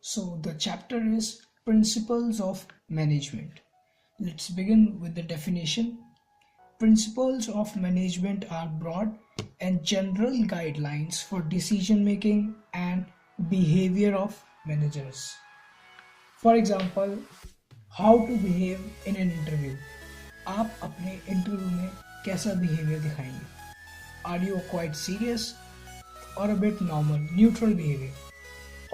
So the chapter is Principles of Management. Let's begin with the definition. Principles of management are broad and general guidelines for decision making and behavior of managers. For example, how to behave in an interview. आप अपने interview में कैसा behaviour दिखाएंगे? Are you quite serious or a bit normal, neutral behavior?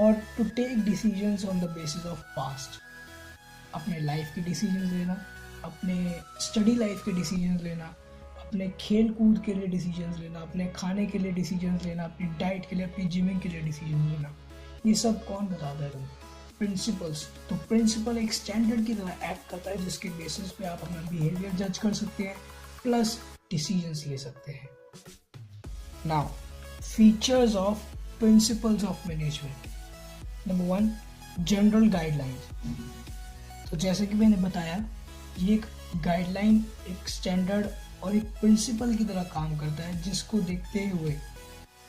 Or to take decisions on the basis of past. अपने life के decisions लेना, अपने study life के डिसीजंस लेना, अपने खेल कूद के लिए डिसीजंस लेना, अपने खाने के लिए डिसीजंस लेना, अपनी डाइट के लिए, अपनी जिमिंग के लिए डिसीजंस लेना, ये सब कौन बताता है तुम्हें? प्रिंसिपल्स. तो प्रिंसिपल एक स्टैंडर्ड की तरह एक्ट करता है जिसके बेसिस पे आप अपना बिहेवियर जज कर सकते हैं प्लस डिसीजंस ले सकते हैं. Now features of principles of management. Number 1, general guidelines. तो जैसे कि मैंने बताया, ये एक गाइडलाइन, एक स्टैंडर्ड और एक प्रिंसिपल की तरह काम करता है जिसको देखते हुए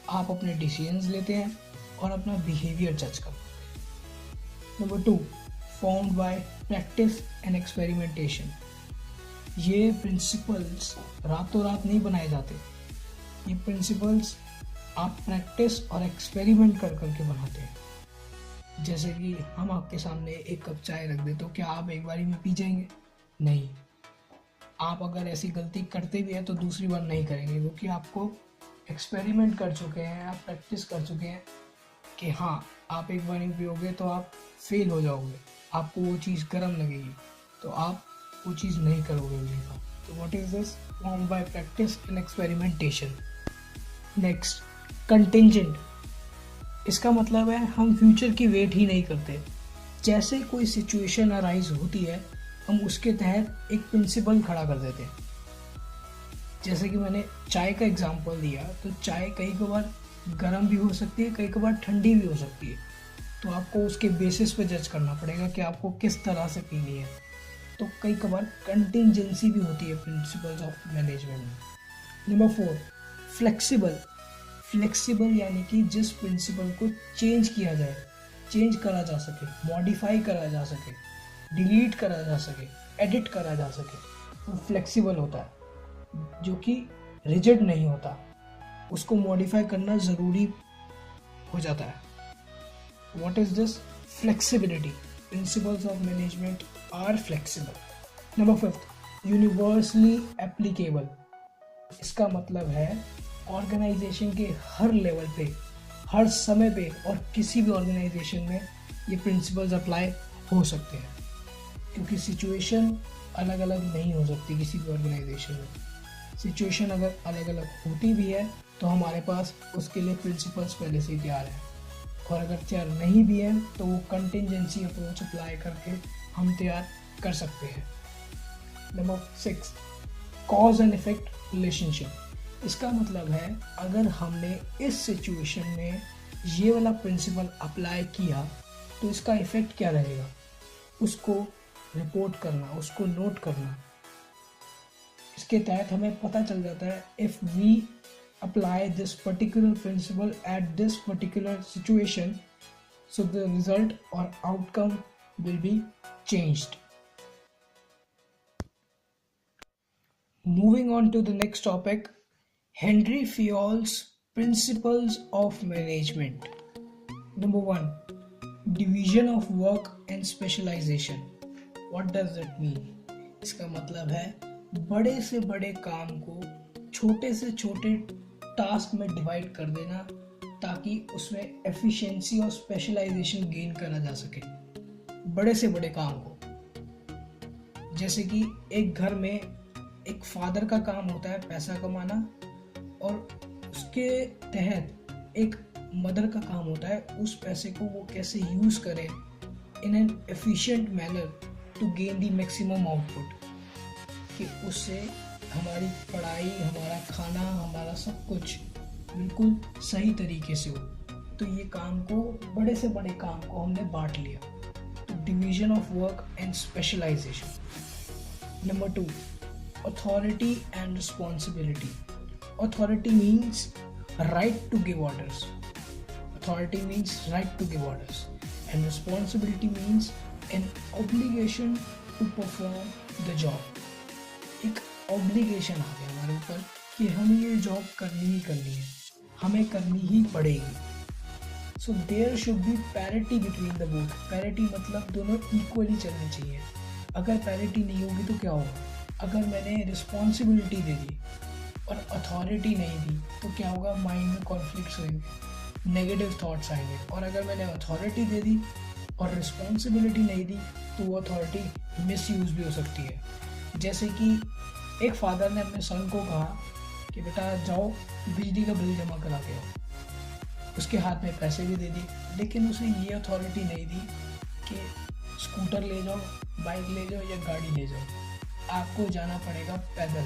आप अपने डिसीजंस लेते हैं और अपना बिहेवियर जज करते हैं. Number 2, formed by practice and experimentation. ये प्रिंसिपल्स रातों रात नहीं बनाए जाते. ये प्रिंसिपल्स आप प्रैक्टिस और एक्सपेरिमेंट कर करके बनाते हैं. जैसे कि हम आपके सामने एक कप चाय रख दे तो क्या आप एक बारी में पी जाएंगे? नहीं. आप अगर ऐसी गलती करते भी हैं तो दूसरी बार नहीं करेंगे क्योंकि आपको एक्सपेरिमेंट कर चुके हैं, आप प्रैक्टिस कर चुके हैं कि हाँ, आप एक बार पियोगे तो आप फेल हो जाओगे, आपको वो चीज़ गर्म लगेगी तो आप वो चीज़ नहीं करोगे अगली बार. तो what is this? Form by practice and experimentation. Next, contingent. इसका मतलब है हम फ्यूचर की वेट ही नहीं करते. जैसे कोई सिचुएशन अराइज होती है हम उसके तहत एक प्रिंसिपल खड़ा कर देते हैं. जैसे कि मैंने चाय का एग्जांपल दिया, तो चाय कई बार गर्म भी हो सकती है, कई बार ठंडी भी हो सकती है. तो आपको उसके बेसिस पे जज करना पड़ेगा कि आपको किस तरह से पीनी है. तो कई बार कंटिंजेंसी भी होती है प्रिंसिपल्स ऑफ मैनेजमेंट में. Number 4, flexible. फ्लेक्सिबल यानी कि जिस प्रिंसिपल को चेंज किया जाए, चेंज करा जा सके, मॉडिफाई करा जा सके, डिलीट करा जा सके, एडिट करा जा सके, वो फ्लेक्सिबल होता है. जो कि रिजिड नहीं होता, उसको मॉडिफाई करना ज़रूरी हो जाता है. What is this? Flexibility. Principles of management are flexible. Number 5, universally applicable. इसका मतलब है ऑर्गेनाइजेशन के हर लेवल पे, हर समय पे और किसी भी ऑर्गेनाइजेशन में ये प्रिंसिपल्स अप्लाई हो सकते हैं क्योंकि सिचुएशन अलग अलग नहीं हो सकती किसी भी ऑर्गेनाइजेशन में. सिचुएशन अगर अलग अलग होती भी है तो हमारे पास उसके लिए प्रिंसिपल्स पहले से ही तैयार है, और अगर तैयार नहीं भी है तो वो कंटिंजेंसी अप्रोच अप्लाई करके हम तैयार कर सकते हैं. Number 6, cause and effect relationship. इसका मतलब है अगर हमने इस सिचुएशन में ये वाला प्रिंसिपल अप्लाई किया तो इसका इफेक्ट क्या रहेगा, उसको रिपोर्ट करना, उसको नोट करना. इसके तहत हमें पता चल जाता है if we apply this particular principle at this particular situation so the result और outcome will be changed. Moving on to the next topic, Henry Fayol's Principles of Management. Number 1, Division of Work and Specialization. What does that mean? इसका मतलब है बड़े से बड़े काम को छोटे से छोटे टास्क में डिवाइड कर देना ताकि उसमें एफिशिएंसी और स्पेशलाइजेशन गेन करा जा सके. बड़े से बड़े काम को, जैसे कि एक घर में एक फादर का काम होता है पैसा कमाना और उसके तहत एक मदर का काम होता है उस पैसे को वो कैसे यूज़ करे in an efficient manner to gain the maximum output, कि उससे हमारी पढ़ाई, हमारा खाना, हमारा सब कुछ बिल्कुल सही तरीके से हो. तो ये काम को, बड़े से बड़े काम को हमने बांट लिया. तो division of work and specialization. Number 2, authority and responsibility. Authority means right to give orders. Authority means right to give orders. And responsibility means an obligation to perform the job. एक ऑब्लिगेशन आ गया हमारे ऊपर कि हमें ये job करनी ही करनी है, हमें करनी ही पड़ेगी। So there should be parity between the both. Parity मतलब दोनों इक्वली चलने चाहिए। अगर पैरिटी नहीं होगी तो क्या होगा? अगर मैंने रिस्पॉन्सिबिलिटी दे दी और अथॉरिटी नहीं दी तो क्या होगा? माइंड में कॉन्फ्लिक्ट्स होंगे, नेगेटिव थॉट्स आएंगे। और अगर मैंने अथॉरिटी दे दी और रिस्पॉन्सिबिलिटी नहीं दी तो वो अथॉरिटी मिसयूज भी हो सकती है। जैसे कि एक फादर ने अपने सन को कहा कि बेटा जाओ बिजली का बिल जमा करा के आओ। उसके हाथ में पैसे भी दे दिए, लेकिन उसे ये अथॉरिटी नहीं दी कि स्कूटर ले जाओ, बाइक ले जाओ या गाड़ी ले जाओ, आपको जाना पड़ेगा पैदल।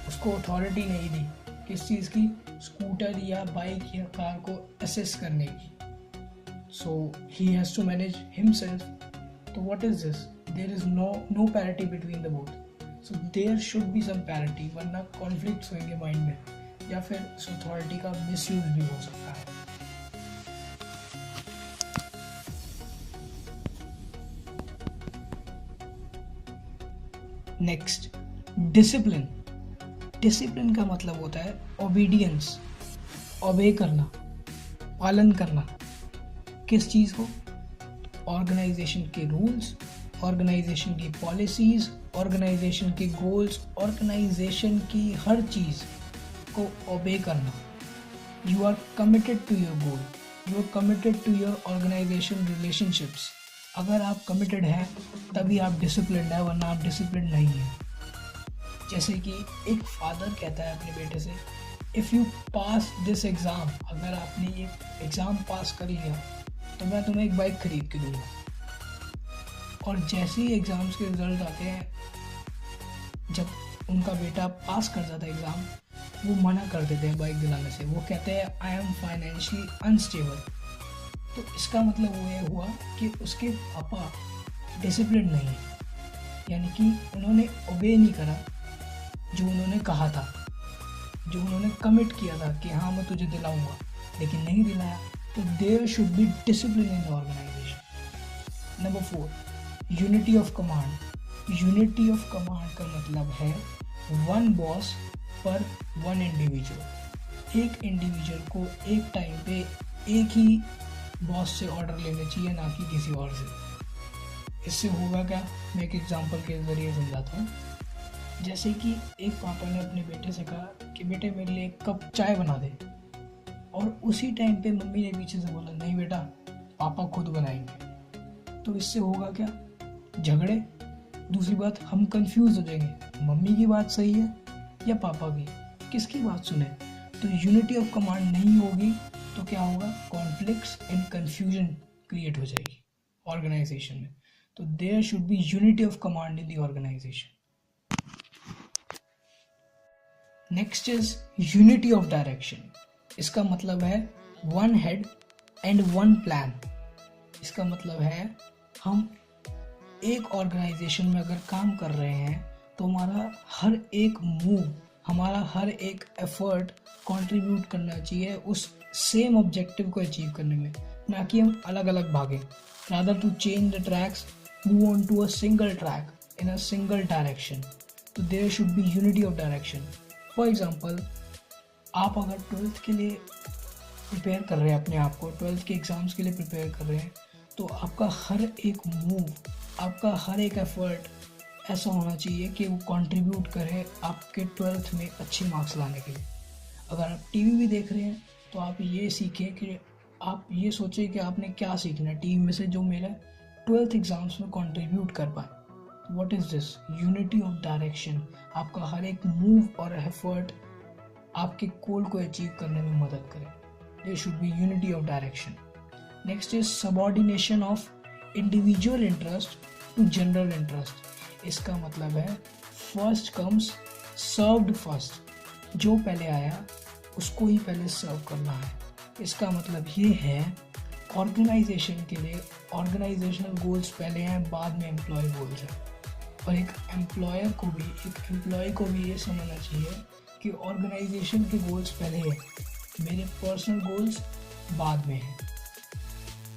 उसको अथॉरिटी नहीं दी किस चीज़ की? स्कूटर या बाइक या कार को असेस करने की। So he has to manage himself. तो what is this? There is no parity between the both. So there should be some parity, वरना कॉन्फ्लिक्ट्स होंगे माइंड में या फिर उस अथॉरिटी का मिसयूज भी हो सकता है। Next, discipline. डिसिप्लिन का मतलब होता है ओबीडियंस, ओबे करना, पालन करना। किस चीज़ को? ऑर्गेनाइजेशन के रूल्स, ऑर्गेनाइजेशन की पॉलिसीज, ऑर्गेनाइजेशन के गोल्स, ऑर्गेनाइजेशन की हर चीज़ को ओबे करना। You are committed to your goal, you are committed to your organization relationships. अगर आप कमिटेड हैं तभी आप डिसिप्लिन्ड है, वरना आप डिसिप्लिन्ड नहीं हैं। जैसे कि एक फादर कहता है अपने बेटे से, if you pass this exam, अगर आपने ये एग्ज़ाम पास कर लिया तो मैं तुम्हें एक बाइक खरीद के दूंगा। और जैसे ही एग्ज़ाम्स के रिजल्ट आते हैं, जब उनका बेटा पास कर जाता है एग्ज़ाम, वो मना कर देते हैं बाइक दिलाने से। वो कहते हैं आई एम फाइनेंशियली अनस्टेबल। तो इसका मतलब वो ये हुआ कि उसके पापा डिसिप्लिन नहीं है, यानी कि उन्होंने ओबे नहीं करा जो उन्होंने कहा था, जो उन्होंने कमिट किया था कि हाँ मैं तुझे दिलाऊंगा, लेकिन नहीं दिलाया। तो there should be discipline in the organization. Number 4, unity of command. Unity of command का मतलब है वन बॉस पर वन इंडिविजुअल। एक इंडिविजुअल को एक टाइम पे एक ही बॉस से ऑर्डर लेने चाहिए, ना कि किसी और से। इससे होगा क्या? मैं एक एग्जांपल के ज़रिए समझाता हूँ। जैसे कि एक पापा ने अपने बेटे से कहा कि बेटे मेरे लिए एक कप चाय बना दे, और उसी टाइम पे मम्मी ने पीछे से बोला नहीं बेटा पापा खुद बनाएंगे। तो इससे होगा क्या? झगड़े। दूसरी बात, हम कंफ्यूज हो जाएंगे, मम्मी की बात सही है या पापा की, किसकी बात सुने। तो यूनिटी ऑफ कमांड नहीं होगी तो क्या होगा? कॉन्फ्लिक्ट्स एंड कंफ्यूजन क्रिएट हो जाएगी ऑर्गेनाइजेशन में। तो there should be unity of command in the organization. Next is unity of direction. इसका मतलब है one head and one plan. इसका मतलब है हम एक ऑर्गेनाइजेशन में अगर काम कर रहे हैं तो हमारा हर एक मूव, हमारा हर एक एफर्ट कंट्रीब्यूट करना चाहिए उस सेम ऑब्जेक्टिव को अचीव करने में, ना कि हम अलग अलग भागें। Rather to change the tracks, move on to a single track in a single direction. तो there should be unity of direction. For example, आप अगर 12th के लिए प्रिपेयर कर रहे हैं, अपने आप को 12th के एग्ज़ाम्स के लिए प्रिपेयर कर रहे हैं, तो आपका हर एक मूव, आपका हर एक एफर्ट ऐसा होना चाहिए कि वो कंट्रीब्यूट करे आपके 12th में अच्छे मार्क्स लाने के लिए। अगर आप टीवी भी देख रहे हैं तो आप ये सीखें कि आप ये सोचें कि आपने क्या सीखना है टीवी में से जो मेरा 12th एग्ज़ाम्स में कंट्रीब्यूट कर पाए। What is this? Unity of direction. आपका हर एक मूव और एफर्ट आपके गोल को अचीव करने में मदद करे। There should be unity of direction. Next is subordination of individual interest to general interest. इसका मतलब है फर्स्ट कम्स सर्व्ड फर्स्ट। जो पहले आया उसको ही पहले सर्व करना है। इसका मतलब ये है ऑर्गेनाइजेशन के लिए ऑर्गेनाइजेशनल गोल्स पहले हैं, बाद में एम्प्लॉय गोल्स हैं। और एक एम्प्लॉय को भी ये समझना चाहिए कि ऑर्गेनाइजेशन के गोल्स पहले हैं, मेरे पर्सनल गोल्स बाद में हैं।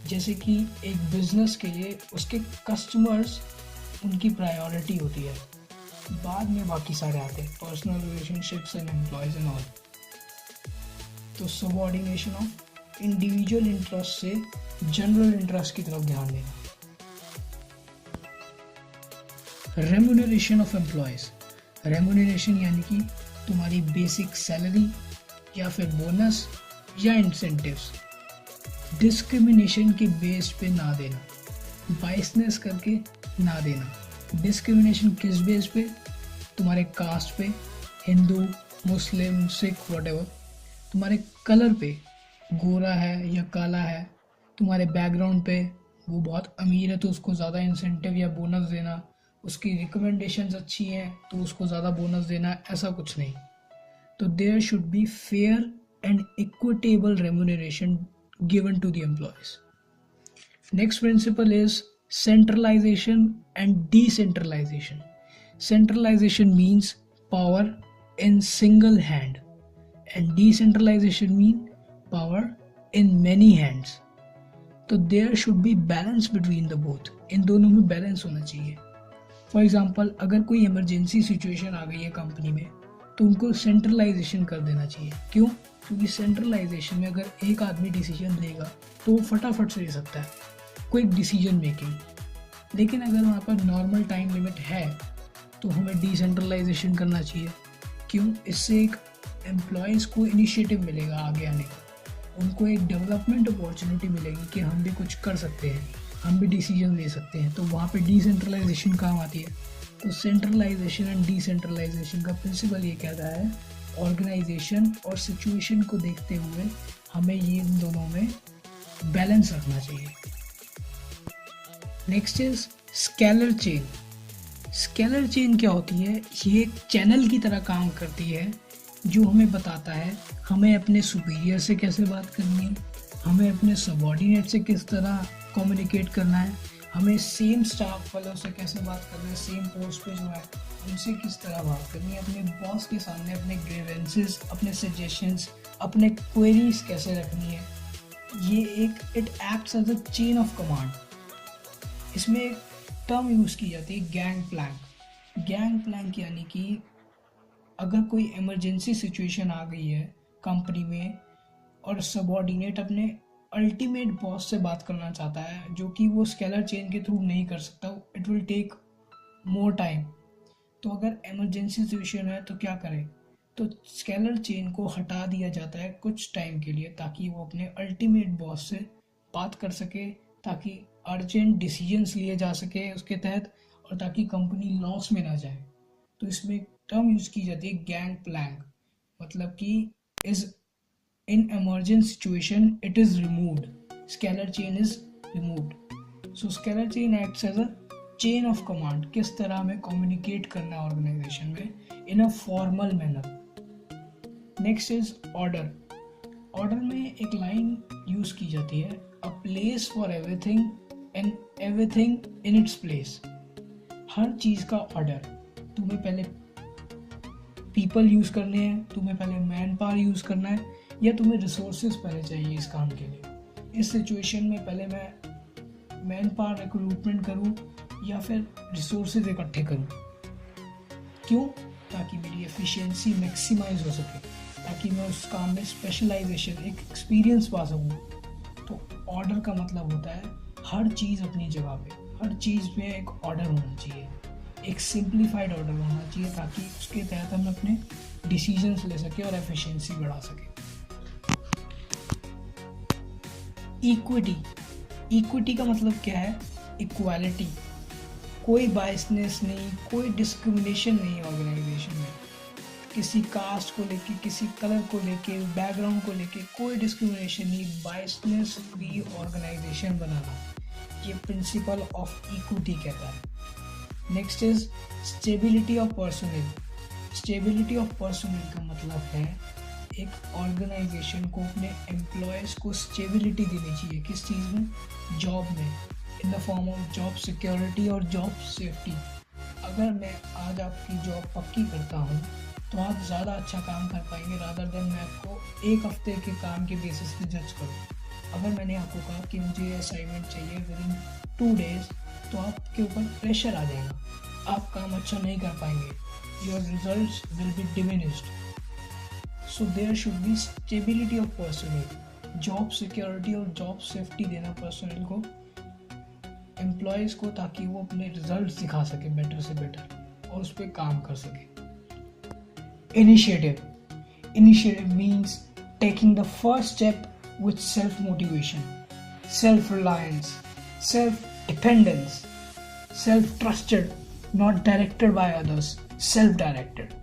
जैसे कि एक बिजनेस के लिए उसके कस्टमर्स उनकी प्रायोरिटी होती है, बाद में बाकी सारे आते हैं, personal relationships and employees and all. तो सबऑर्डिनेशन ऑफ इंडिविजुअल इंटरेस्ट से जनरल इंटरेस्ट की तरफ ध्यान देना। रेम्यूनरेशन ऑफ एम्प्लॉयज, रेम्यूनरेशन यानी कि तुम्हारी बेसिक सैलरी या फिर बोनस या इंसेंटिव्स डिस्क्रिमिनेशन के बेस पे ना देना, बाइसनेस करके ना देना। डिस्क्रिमिनेशन किस बेस पे? तुम्हारे कास्ट पे, हिंदू, मुस्लिम, सिख, व्हाटएवर, तुम्हारे कलर पे, गोरा है या काला है, तुम्हारे बैकग्राउंड पे, वो बहुत अमीर है तो उसको ज़्यादा इंसेंटिव या बोनस देना, उसकी रिकमेंडेशंस अच्छी हैं तो उसको ज़्यादा बोनस देना, ऐसा कुछ नहीं। तो there should be fair and equitable remuneration given to the employees. Next principle is centralization and decentralization. Centralization means power in single hand and decentralization means power in many hands. तो there should be balance between the both. इन दोनों में balance होना चाहिए। For example अगर कोई emergency situation आ गई है company में तो उनको सेंट्रलाइजेशन कर देना चाहिए। क्यों? क्योंकि सेंट्रलाइजेशन में अगर एक आदमी डिसीजन लेगा तो वो फटाफट से ले सकता है, क्विक डिसीजन मेकिंग। लेकिन अगर वहाँ पर नॉर्मल टाइम लिमिट है तो हमें डिसेंट्रलाइजेशन करना चाहिए। क्यों? इससे एक एम्प्लॉयज़ को इनिशिएटिव मिलेगा आगे आने का, उनको एक डेवलपमेंट अपॉर्चुनिटी मिलेगी कि हम भी कुछ कर सकते हैं, हम भी डिसीजन ले सकते हैं। तो वहाँ पे डिसेंट्रलाइजेशन काम आती है। तो सेंट्रलाइजेशन एंड डिसेंट्रलाइजेशन का प्रिंसिपल ये कहता है ऑर्गेनाइजेशन और सिचुएशन को देखते हुए हमें ये इन दोनों में बैलेंस रखना चाहिए। Next is scalar chain. Scalar chain क्या होती है? ये एक चैनल की तरह काम करती है जो हमें बताता है हमें अपने सुपीरियर से कैसे बात करनी है, हमें अपने सबऑर्डिनेट से किस तरह कम्युनिकेट करना है, हमें सेम स्टाफ वालों से कैसे बात करना है, सेम पोस्ट पे जो है उनसे किस तरह बात करनी है, अपने बॉस के सामने अपने ग्रीवेंसेस, अपने सजेशंस, अपने क्वेरीज कैसे रखनी है। ये एक it acts as a chain of command. इसमें एक टर्म यूज़ की जाती है गैंग प्लैंक। गैंग प्लैंक यानी कि अगर कोई इमरजेंसी सिचुएशन आ गई है कंपनी में और सबऑर्डिनेट अपने अल्टीमेट बॉस से बात करना चाहता है जो कि वो स्केलर चेन के थ्रू नहीं कर सकता, it will take more time. तो अगर इमरजेंसी सिचुएशन है तो क्या करें? तो स्केलर चेन को हटा दिया जाता है कुछ टाइम के लिए ताकि वो अपने अल्टीमेट बॉस से बात कर सके, ताकि अर्जेंट डिसीजंस लिए जा सके उसके तहत और ताकि कंपनी लॉस में ना जाए। तो इसमें टर्म यूज़ की जाती है गैंग प्लैंक, मतलब कि is in emergent situation it is removed, scalar chain is removed। so scalar chain acts as a chain of command, किस तरह हमें communicate करना है ऑर्गेनाइजेशन में in a formal manner। next is order। order में एक लाइन यूज की जाती है a place for everything and everything in its place। हर चीज का ऑर्डर, तुम्हें पहले पीपल यूज करने हैं, तुम्हें पहले मैन पावर यूज करना है या तुम्हें रिसोर्सेज पहले चाहिए इस काम के लिए। इस सिचुएशन में पहले मैं मैन पावर रिक्रूटमेंट करूं या फिर रिसोर्सेज इकट्ठे करूं। क्यों? ताकि मेरी एफिशिएंसी मैक्सिमाइज हो सके, ताकि मैं उस काम में स्पेशलाइजेशन, एक एक्सपीरियंस पा सकूं। तो ऑर्डर का मतलब होता है हर चीज़ अपनी जगह पे, हर चीज़ में एक ऑर्डर होना चाहिए, एक सिंप्लीफाइड ऑर्डर होना चाहिए ताकि उसके तहत हम अपने डिसीजंस ले सके और एफिशिएंसी बढ़ा सके। इक्विटी। इक्विटी का मतलब क्या है? इक्वालिटी। कोई बायसनेस नहीं, कोई डिस्क्रिमिनेशन नहीं ऑर्गेनाइजेशन में। किसी कास्ट को लेके, किसी कलर को लेके, बैकग्राउंड को लेके कोई डिस्क्रिमिनेशन नहीं, बायसनेस फ्री ऑर्गेनाइजेशन बनाना, ये प्रिंसिपल ऑफ इक्विटी कहता है। Next is stability of personal. Stability of personal का मतलब है एक ऑर्गेनाइजेशन को अपने एम्प्लॉयज़ को स्टेबिलिटी देनी चाहिए। किस चीज़ में? जॉब में, in the form of job security और जॉब सेफ्टी। अगर मैं आज आपकी जॉब पक्की करता हूँ तो आप ज़्यादा अच्छा काम कर पाएंगे रादर देन मैं आपको एक हफ्ते के काम के बेसिस पे जज करूँ। अगर मैंने आपको कहा कि मुझे ये असाइनमेंट चाहिए विद इन 2 days, तो आपके ऊपर प्रेशर आ जाएगा, आप काम अच्छा नहीं कर पाएंगे, your results will be diminished. So there should be stability of personnel, job security और जॉब सेफ्टी देना पर्सनल को, एम्प्लॉयज़ को, ताकि वो अपने रिजल्ट्स दिखा सके बेटर से बेटर और उस पर काम कर सके. Initiative means taking the first step with self-motivation, self-reliance, self-dependence, self-trusted, not directed by others, self-directed.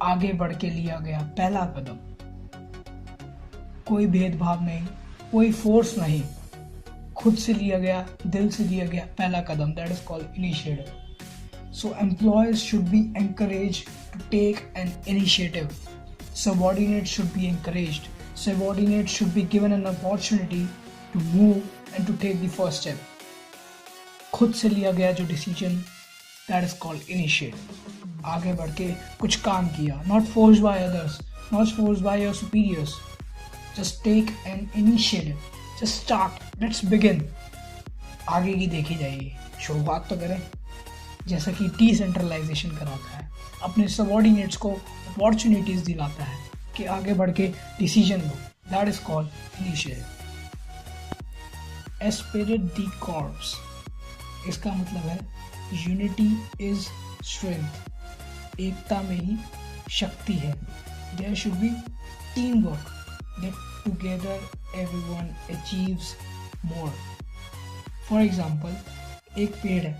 आगे बढ़ के लिया गया पहला कदम, कोई भेदभाव नहीं, कोई फोर्स नहीं, खुद से लिया गया, दिल से लिया गया पहला कदम, that is called initiative. So employees should be encouraged to take an initiative. Subordinates should be encouraged. Subordinates should be given an opportunity to move and to take the first step. खुद से लिया गया जो decision, that is called initiative. आगे बढ़ के कुछ काम किया, not forced by others, not forced by your superiors. Just take an initiative. Just start. Let's begin. आगे की देखी जाएगी, शुरुआत तो करें. जैसा कि डिसेंट्रलाइजेशन कराता है, अपने सबऑर्डिनेट्स को अपॉर्चुनिटीज़ दिलाता है कि आगे बढ़ के decision low, that is called initiative. Spirit de corps, इसका मतलब है यूनिटी इज स्ट्रेंथ, एकता में ही शक्ति है. There should be team work, that together everyone achieves more. For example, एक पेड़ है,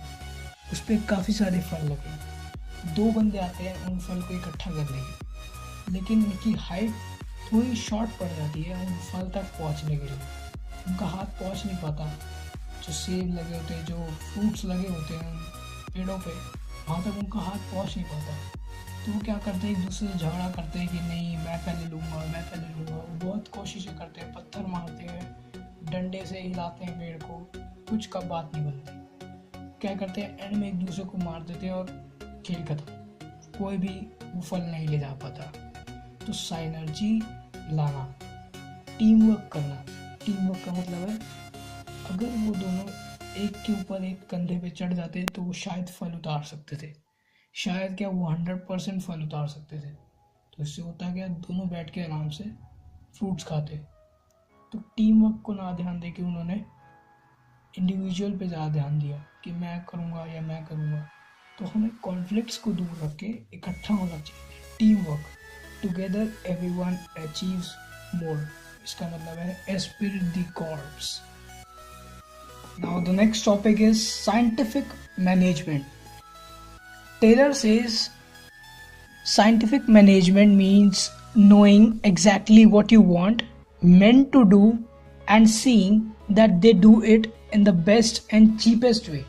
उस पर काफ़ी सारे फल लगे, 2 बंदे आते हैं उन फल को इकट्ठा करने के, लेकिन उनकी हाइट थोड़ी शॉर्ट पड़ जाती है उन फल तक पहुंचने के लिए, उनका हाथ पहुंच नहीं पाता. जो सेब लगे होते हैं, जो फ्रूट्स लगे होते हैं पेड़ों पे, वहाँ तक उनका हाथ पहुंच नहीं पाता. तो वो क्या करते हैं, एक दूसरे से झगड़ा करते हैं कि नहीं मैं पहले लूँगा, मैं पहले लूँगा. वो बहुत कोशिशें करते हैं, पत्थर मारते हैं, डंडे से हिलाते हैं पेड़ को, कुछ का बात नहीं बनती. क्या करते हैं, एंड में एक दूसरे को मार देते हैं और खेल खत्म, कोई भी वो फल नहीं ले जा पाता. तो साइनर्जी लाना, टीम वर्क करना. टीम वर्क का मतलब है अगर वो दोनों एक के ऊपर एक कंधे पे चढ़ जाते तो वो शायद फल उतार सकते थे, शायद क्या वो 100% फल उतार सकते थे. तो इससे होता क्या, दोनों बैठ के आराम से फ्रूट्स खाते. तो टीम वर्क को ना ध्यान दे के उन्होंने इंडिविजुअल पे ज़्यादा ध्यान दिया कि मैं करूँगा या मैं करूँगा. तो हमें कॉन्फ्लिक्ट्स को दूर रख के इकट्ठा होना चाहिए. Team work, together everyone achieves more, इसका मतलब है esprit de corps. Now the next topic is scientific management. Taylor says scientific management means knowing exactly what you want men to do and seeing that they do it in the best and cheapest way.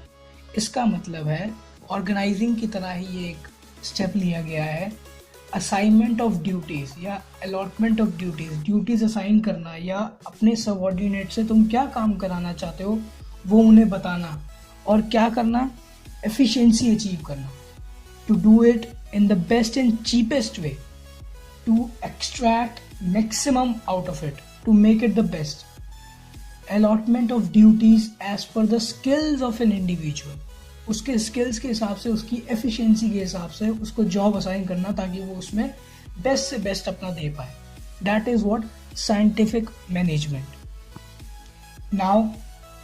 इसका मतलब है organising की तरह ही ये एक step लिया गया है. असाइनमेंट ऑफ ड्यूटीज या अलॉटमेंट ऑफ ड्यूटीज असाइन करना, या अपने सबऑर्डिनेट से तुम क्या काम कराना चाहते हो वो उन्हें बताना, और क्या करना, एफिशिएंसी अचीव करना. To do it in the best and cheapest way, to extract maximum out of it, to make it the best. Allotment of duties as per the skills of an individual. उसके skills के हिसाब से, उसकी efficiency के हिसाब से उसको job assign करना ताकि वो उसमें best से best अपना दे पाए. That is what scientific management. Now,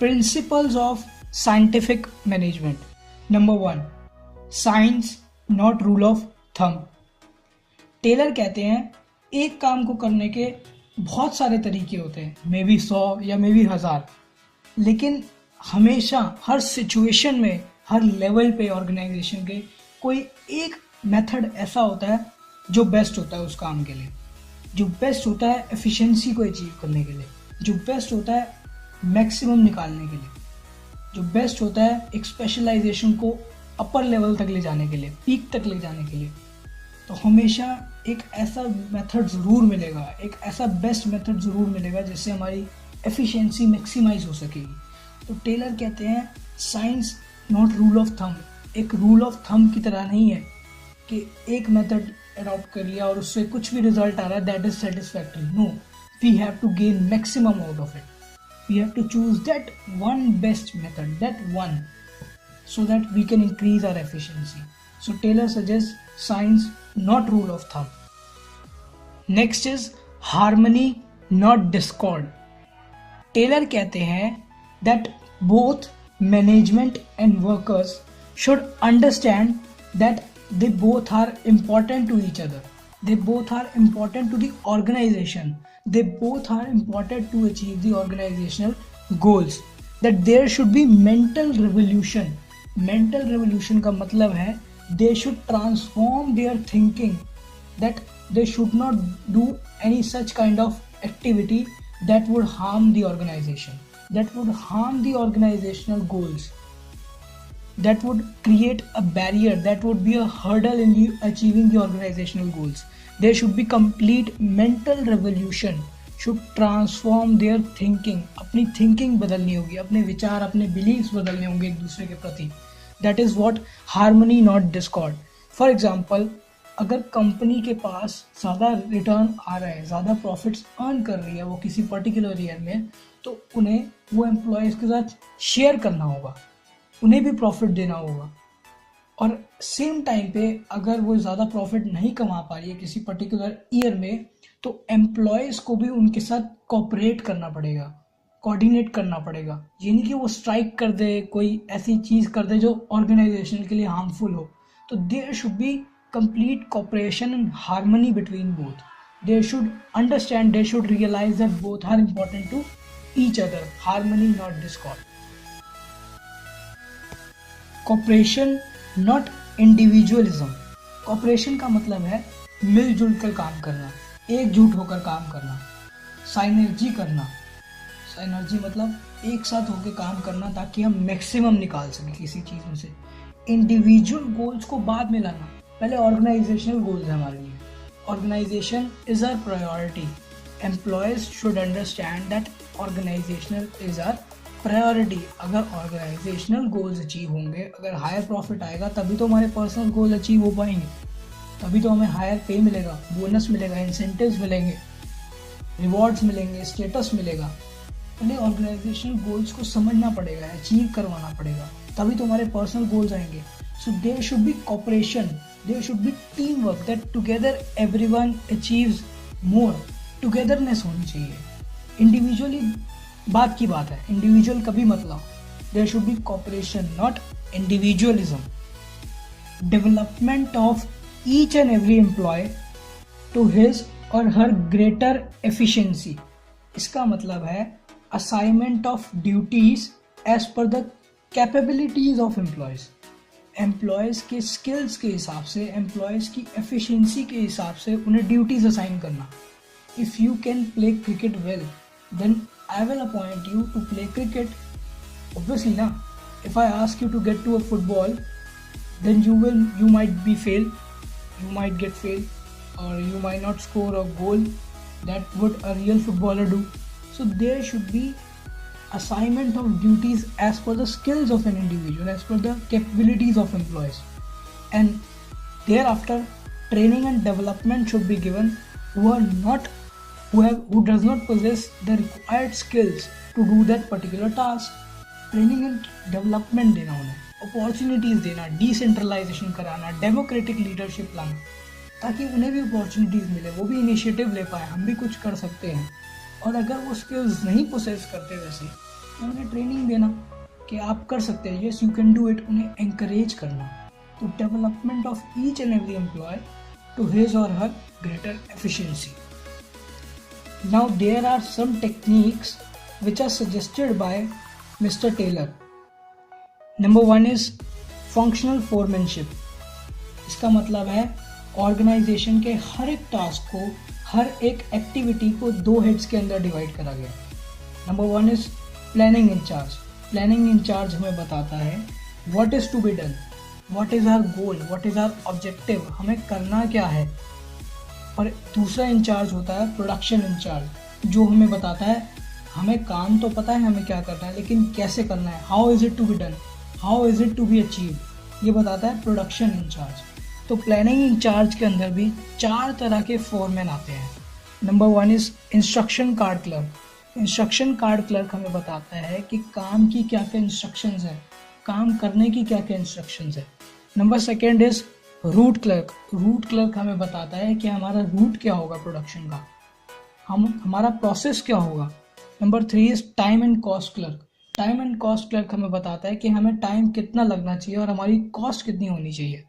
principles of scientific management. Number 1, science not rule of thumb. Taylor कहते हैं एक काम को करने के बहुत सारे तरीके होते हैं, मे बी 100 या मे बी 1000, लेकिन हमेशा हर सिचुएशन में, हर लेवल पे ऑर्गेनाइजेशन के कोई एक मेथड ऐसा होता है जो बेस्ट होता है उस काम के लिए, जो बेस्ट होता है एफिशिएंसी को अचीव करने के लिए, जो बेस्ट होता है मैक्सिमम निकालने के लिए, जो बेस्ट होता है एक स्पेशलाइजेशन को अपर लेवल तक ले जाने के लिए, पीक तक ले जाने के लिए. तो हमेशा एक ऐसा मेथड ज़रूर मिलेगा, एक ऐसा बेस्ट मेथड ज़रूर मिलेगा जिससे हमारी एफिशिएंसी मैक्सिमाइज हो सकेगी. तो टेलर कहते हैं science not rule of thumb. एक रूल ऑफ थंब की तरह नहीं है कि एक मेथड अडॉप्ट कर लिया और उससे कुछ भी रिजल्ट आ रहा है that is satisfactory. No, we have to gain maximum out of it. We have to choose that one best method, that one, so that we can increase our efficiency. So Taylor suggests science, not rule of thumb. Next is harmony, not discord. Taylor कहते हैं that both management and workers should understand that they both are important to each other. They both are important to the organization. They both are important to achieve the organizational goals. That there should be mental revolution. Mental revolution का मतलब है they should transform their thinking. That they should not do any such kind of activity that would harm the organization, that would harm the organizational goals, that would create a barrier, that would be a hurdle in the achieving the organizational goals. There should be complete mental revolution, should transform their thinking. अपनी thinking बदलनी होगी, अपने विचार, अपने beliefs बदलने होंगे एक दूसरे के प्रति. That is what harmony, not discord. For example, अगर कंपनी के पास ज़्यादा रिटर्न आ रहा है, ज़्यादा प्रॉफिट्स अर्न कर रही है वो किसी पर्टिकुलर ईयर में, तो उन्हें वो एम्प्लॉयज़ के साथ शेयर करना होगा, उन्हें भी प्रॉफिट देना होगा. और सेम टाइम पे अगर वो ज़्यादा प्रॉफिट नहीं कमा पा रही है किसी पर्टिकुलर ईयर में, तो एम्प्लॉयज़ को भी उनके साथ कोऑपरेट करना पड़ेगा, कोऑर्डिनेट करना पड़ेगा. ये नहीं कि वो स्ट्राइक कर दे, कोई ऐसी चीज़ कर दे जो ऑर्गेनाइजेशन के लिए हार्मफुल हो. तो there should be complete cooperation and harmony between both. They should understand, they should realize that both are important to each other. Harmony, not discord. Cooperation, not individualism. Cooperation का मतलब है मिलजुल कर काम करना, एकजुट होकर काम करना, साइनर्जी करना. साइनर्जी मतलब एक साथ होकर काम करना ताकि हम मैक्सिमम निकाल सकें किसी चीज़ में से. इंडिविजुअल गोल्स को बाद में लाना, पहले ऑर्गेनाइजेशनल गोल्स है हमारे लिए. Organization is our priority. Employees should understand that organizational is our priority. अगर ऑर्गेनाइजेशनल गोल्स अचीव होंगे, अगर हायर प्रॉफिट आएगा, तभी तो हमारे पर्सनल गोल अचीव हो पाएंगे, तभी तो हमें हायर पे मिलेगा, बोनस मिलेगा, इंसेंटिव्स मिलेंगे, रिवॉर्ड्स मिलेंगे, स्टेटस मिलेगा. पहले ऑर्गेनाइजेशनल गोल्स को समझना पड़ेगा, अचीव करवाना पड़ेगा, तभी तो हमारे पर्सनल गोल्स आएंगे. So there should be cooperation, there should be teamwork, that together everyone achieves more. Togetherness होनी चाहिए. Individually बात की बात है, individual कभी मत लाओ. There should be cooperation, not individualism. Development of each and every employee to his or her greater efficiency. इसका मतलब है assignment of duties as per the capabilities of employees. Employees के स्किल्स के हिसाब से, एम्प्लॉयज़ की एफिशिएंसी के हिसाब से उन्हें ड्यूटीज असाइन करना. If you can play cricket well, then I will appoint you to play cricket. Obviously ना, if I ask you to get to a football, then you might be fail, you might get fail, or you might not score a goal that would a real footballer do. So there should be assignment of duties as per the skills of an individual, as per the capabilities of employees, and thereafter training and development should be given who does not possess the required skills to do that particular task. Training and development देना, उन्हें opportunities देना, decentralisation कराना, democratic leadership लाना, ताकि उन्हें भी opportunities मिले, वो भी इनिशिएटिव ले पाए, हम भी कुछ कर सकते हैं. और अगर वो स्किल्स नहीं पोसेस करते वैसे, तो उन्हें ट्रेनिंग देना कि आप कर सकते हैं, yes you can do it, उन्हें एंकरेज करना. तो development of each and every employ to his or her greater efficiency. Now there are some techniques which are suggested by Mr. Taylor. Number one is functional foremanship. इसका मतलब है organisation के हर एक task को, हर एक activity को दो heads के अंदर डिवाइड करा गया. Number one is planning incharge. Planning incharge हमें बताता है what is to be done, what is our goal, what is our objective, हमें करना क्या है. और दूसरा इंचार्ज होता है प्रोडक्शन इंचार्ज, जो हमें बताता है हमें काम तो पता है हमें क्या करना है, लेकिन कैसे करना है, how is it to be done, how is it to be achieve, ये बताता है प्रोडक्शन इंचार्ज. तो प्लानिंग इंचार्ज के अंदर भी 4 तरह के फोरमैन आते हैं. Number 1 is instruction card clerk. Instruction card clerk हमें बताता है कि काम की क्या क्या इंस्ट्रक्शंस हैं, काम करने की क्या क्या इंस्ट्रक्शंस है। Number 2 is root clerk. Root clerk हमें बताता है कि हमारा रूट क्या होगा प्रोडक्शन का, हमारा प्रोसेस क्या होगा। Number 3 is time and cost clerk. Time and cost clerk हमें बताता है कि हमें टाइम कितना लगना चाहिए और हमारी कॉस्ट कितनी होनी चाहिए।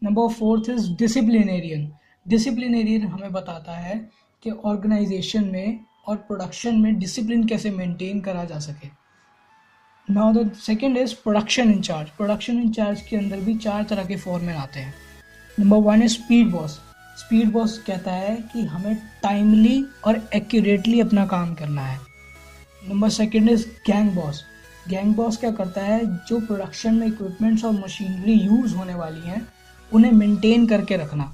Number 4 is disciplinarian. डिसिप्लिनेरियन हमें बताता है कि ऑर्गेनाइजेशन में और प्रोडक्शन में डिसिप्लिन कैसे मेंटेन करा जा सके। Now the second is production incharge. Production incharge के अंदर भी 4 तरह के फॉरमैन आते हैं। Number 1 is speed boss. Speed boss कहता है कि हमें टाइमली और एक्यूरेटली अपना काम करना है। Number 2 is gang boss. Gang boss क्या करता है, जो प्रोडक्शन में इक्विपमेंट्स और मशीनरी यूज होने वाली हैं उन्हें मेंटेन करके रखना।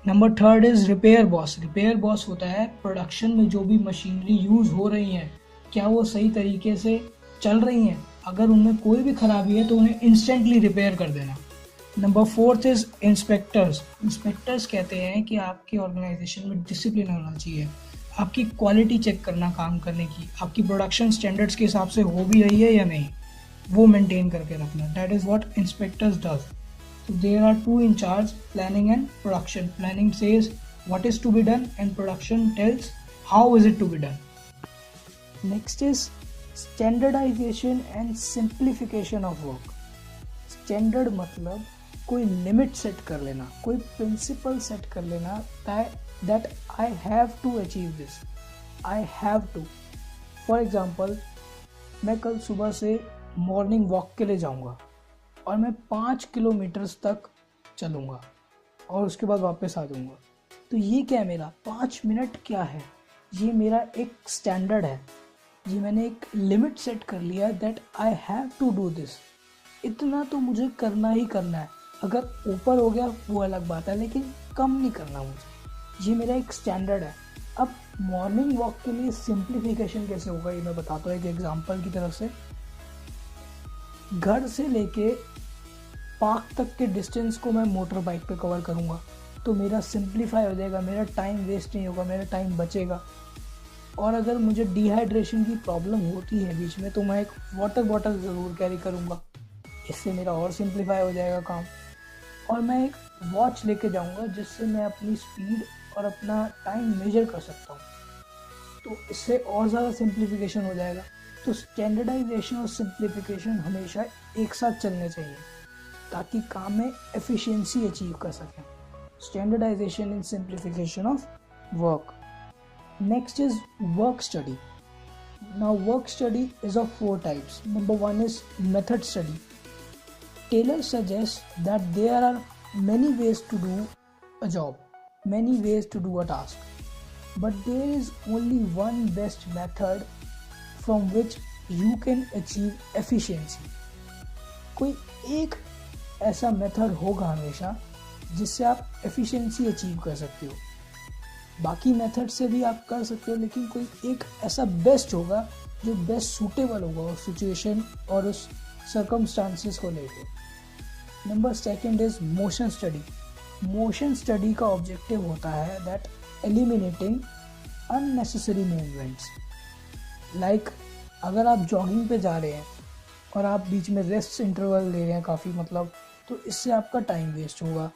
Number 3 is repair boss. Repair boss होता है प्रोडक्शन में जो भी मशीनरी यूज हो रही हैं क्या वो सही तरीके से चल रही हैं, अगर उनमें कोई भी खराबी है तो उन्हें इंस्टेंटली रिपेयर कर देना। Number 4 is inspectors. इंस्पेक्टर्स कहते हैं कि आपकी ऑर्गेनाइजेशन में डिसिप्लिन होना चाहिए, आपकी क्वालिटी चेक करना काम करने की, आपकी प्रोडक्शन स्टैंडर्ड्स के हिसाब से हो भी रही है या नहीं, वो मेंटेन करके रखना। That is what inspectors does. So there are two in charge, planning and production. Planning says what is to be done and production tells how is it to be done. Next is standardization and simplification of work. Standard मतलब कोई limit set कर लेना, कोई principal set कर लेना that I have to achieve this. I have to. For example, मैं कल सुबह से मॉर्निंग वॉक के लिए जाऊँगा और मैं 5 किलोमीटर्स तक चलूँगा और उसके बाद वापस आ जाऊँगा। तो ये क्या है, मेरा 5 मिनट क्या है, ये मेरा एक स्टैंडर्ड है, ये मैंने एक लिमिट सेट कर लिया है that I have to do this. इतना तो मुझे करना ही करना है, अगर ऊपर हो गया वो अलग बात है, लेकिन कम नहीं करना मुझे, ये मेरा एक स्टैंडर्ड है। अब मॉर्निंग वॉक के लिए सिंप्लीफिकेशन कैसे होगा ये मैं बताता हूँ एक एग्जांपल की तरफ से। घर से लेके पार्क तक के डिस्टेंस को मैं मोटर बाइक पे कवर करूँगा तो मेरा सिंप्लीफाई हो जाएगा, मेरा टाइम वेस्ट नहीं होगा, मेरा टाइम बचेगा। और अगर मुझे डिहाइड्रेशन की प्रॉब्लम होती है बीच में तो मैं एक वाटर बॉटल ज़रूर कैरी करूँगा, इससे मेरा और सिंप्लीफाई हो जाएगा काम। और मैं एक वॉच लेके जाऊँगा जिससे मैं अपनी स्पीड और अपना टाइम मेजर कर सकता हूँ, तो इससे और ज़्यादा सिंप्लीफिकेशन हो जाएगा। तो स्टैंडर्डाइजेशन और सिंप्लीफिकेशन हमेशा एक साथ चलने चाहिए ताकि काम में एफिशिएंसी अचीव कर सकें। Standardization and simplification of work. Next is work study. Now work study is of 4 types. Number 1 is method study. Taylor suggests that there are many ways to do a job, many ways to do a task, but there is only one best method from which you can achieve efficiency. कोई एक ऐसा method होगा हमेशा जिससे आप efficiency achieve कर सकते हो। बाकी मेथड से भी आप कर सकते हो, लेकिन कोई एक ऐसा बेस्ट होगा जो बेस्ट सूटेबल होगा उस सिचुएशन और उस सर्कमस्टांसेस को लेके। Number 2 is motion study. Motion study का ऑब्जेक्टिव होता है that eliminating unnecessary movements. Like अगर आप जॉगिंग पे जा रहे हैं और आप बीच में रेस्ट इंटरवल ले रहे हैं काफ़ी, मतलब तो इससे आपका टाइम वेस्ट होगा।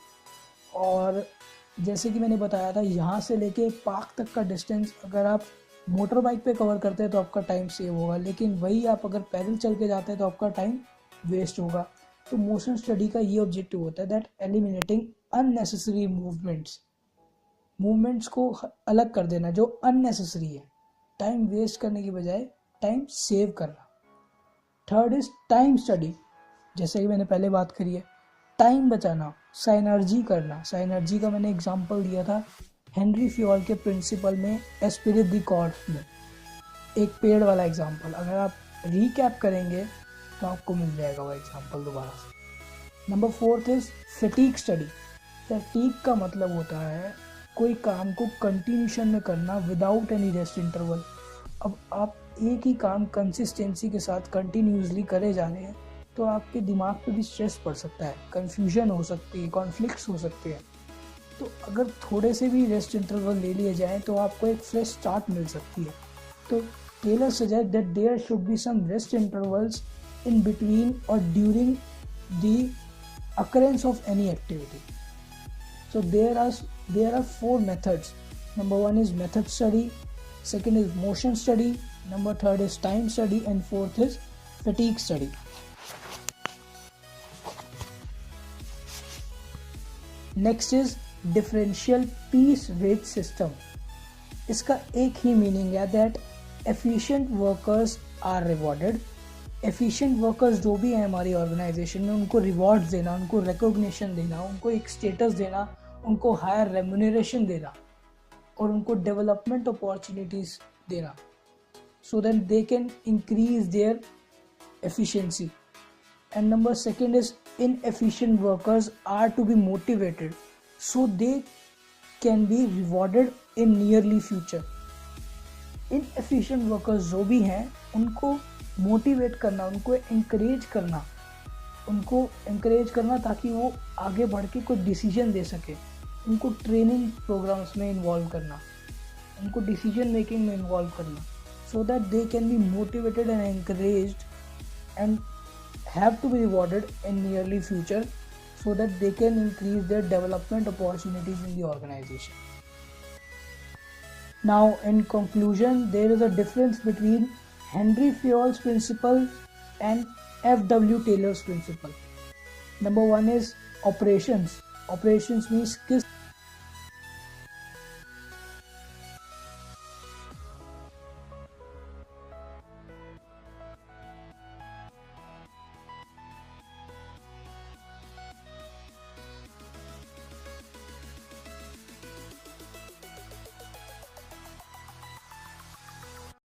और जैसे कि मैंने बताया था, यहाँ से लेके पार्क तक का डिस्टेंस अगर आप मोटर बाइक पे कवर करते हैं तो आपका टाइम सेव होगा, लेकिन वही आप अगर पैदल चल के जाते हैं तो आपका टाइम वेस्ट होगा। तो मोशन स्टडी का ये ऑब्जेक्टिव होता है दैट एलिमिनेटिंग अननेसेसरी मूवमेंट्स को अलग कर देना जो अननेसेसरी है, टाइम वेस्ट करने की बजाय टाइम सेव करना। 3rd is time study. जैसे कि मैंने पहले बात करी है, टाइम बचाना, साइनर्जी करना। साइनर्जी का मैंने एग्जांपल दिया था हेनरी फ्योल के प्रिंसिपल में एस्पिरिट द कॉर्ड्स में, एक पेड़ वाला एग्जांपल। अगर आप रिकैप करेंगे तो आपको मिल जाएगा वो एग्जांपल दोबारा से। Number 4 is fatigue study. Fatigue का मतलब होता है कोई काम को कंटिन्यूशन में करना विदाउट एनी रेस्ट इंटरवल। अब आप एक ही काम कंसिस्टेंसी के साथ कंटिन्यूसली करे जा रहे हैं तो आपके दिमाग पे भी स्ट्रेस पड़ सकता है, कंफ्यूजन हो सकती है, कॉन्फ्लिक्ट्स हो सकते हैं। तो अगर थोड़े से भी रेस्ट इंटरवल ले लिए जाएं तो आपको एक फ्रेश स्टार्ट मिल सकती है. तो Taylor suggest that there should be some rest intervals in between or during the occurrence of any activity. So there are 4 methods. Number 1 is method study, second is motion study, number 3rd is time study, and 4th is fatigue study. Next is differential piece rate system. इसका एक ही meaning है that efficient workers are rewarded. Efficient workers जो भी हैं हमारी organisation में, उनको rewards देना, उनको रिकॉग्निशन देना, उनको एक स्टेटस देना, उनको हायर रेम्यूनरेशन देना और उनको डेवलपमेंट अपॉर्चुनिटीज देना so that they can increase their efficiency. And number second is inefficient workers are to be motivated so they can be rewarded in nearly future. Inefficient workers जो भी हैं उनको motivate करना, उनको इंकरेज करना ताकि वो आगे बढ़ के कोई डिसीजन दे सके. उनको ट्रेनिंग प्रोग्राम्स में इन्वॉल्व करना, उनको डिसीजन मेकिंग में इन्वॉल्व करना so that they can be motivated and encouraged and have to be rewarded in nearly future so that they can increase their development opportunities in the organization. Now in conclusion, there is a difference between Henry Fayol's principle and F.W. Taylor's principle. Number 1 is operations. Operations means किस